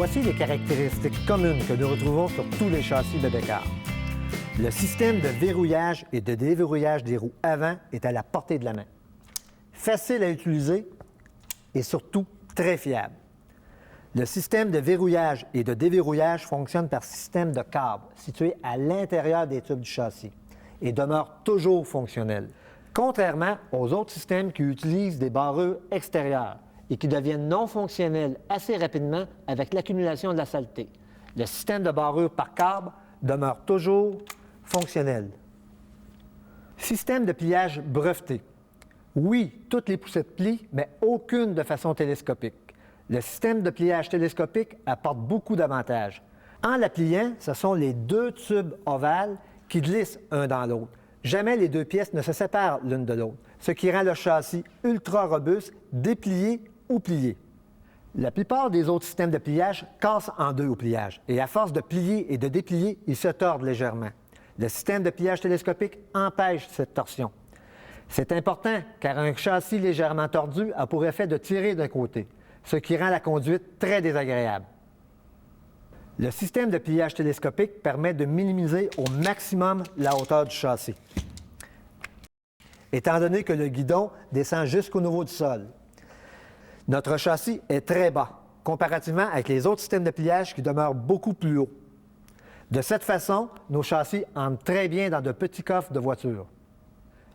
Voici les caractéristiques communes que nous retrouvons sur tous les châssis de Bekaert. Le système de verrouillage et de déverrouillage des roues avant est à la portée de la main. Facile à utiliser et surtout très fiable. Le système de verrouillage et de déverrouillage fonctionne par système de câbles situé à l'intérieur des tubes du châssis et demeure toujours fonctionnel, contrairement aux autres systèmes qui utilisent des barrures extérieures et qui deviennent non fonctionnels assez rapidement avec l'accumulation de la saleté. Le système de barrure par câble demeure toujours fonctionnel. Système de pliage breveté. Oui, toutes les poussettes plient, mais aucune de façon télescopique. Le système de pliage télescopique apporte beaucoup d'avantages. En la pliant, ce sont les deux tubes ovales qui glissent un dans l'autre. Jamais les deux pièces ne se séparent l'une de l'autre, ce qui rend le châssis ultra robuste, déplié ou plié. La plupart des autres systèmes de pliage cassent en deux au pliage, et à force de plier et de déplier, ils se tordent légèrement. Le système de pliage télescopique empêche cette torsion. C'est important car un châssis légèrement tordu a pour effet de tirer d'un côté, ce qui rend la conduite très désagréable. Le système de pliage télescopique permet de minimiser au maximum la hauteur du châssis, étant donné que le guidon descend jusqu'au niveau du sol. Notre châssis est très bas, comparativement avec les autres systèmes de pliage qui demeurent beaucoup plus hauts. De cette façon, nos châssis entrent très bien dans de petits coffres de voiture.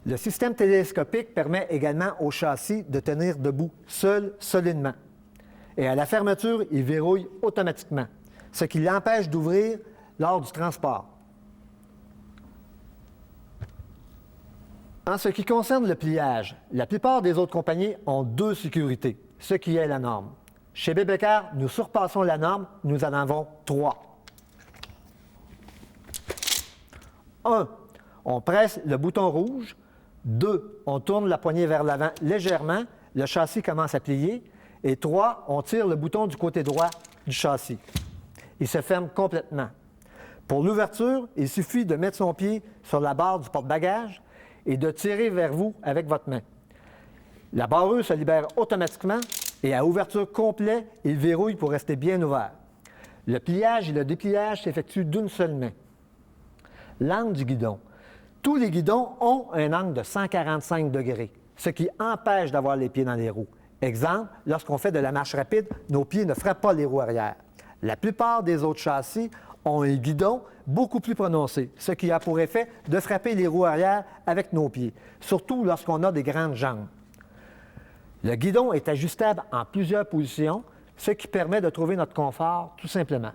Le système télescopique permet également au châssis de tenir debout seul solidement. Et à la fermeture, il verrouille automatiquement, ce qui l'empêche d'ouvrir lors du transport. En ce qui concerne le pliage, la plupart des autres compagnies ont deux sécurités, ce qui est la norme. Chez Bekaert, nous surpassons la norme, nous en avons trois. 1. On presse le bouton rouge. 2. On tourne la poignée vers l'avant légèrement, le châssis commence à plier. Et 3. On tire le bouton du côté droit du châssis. Il se ferme complètement. Pour l'ouverture, il suffit de mettre son pied sur la barre du porte-bagages et de tirer vers vous avec votre main. La barrure se libère automatiquement et à ouverture complète, il verrouille pour rester bien ouvert. Le pliage et le dépliage s'effectuent d'une seule main. L'angle du guidon. Tous les guidons ont un angle de 145 degrés, ce qui empêche d'avoir les pieds dans les roues. Exemple, lorsqu'on fait de la marche rapide, nos pieds ne frappent pas les roues arrière. La plupart des autres châssis ont un guidon beaucoup plus prononcé, ce qui a pour effet de frapper les roues arrière avec nos pieds, surtout lorsqu'on a des grandes jambes. Le guidon est ajustable en plusieurs positions, ce qui permet de trouver notre confort tout simplement.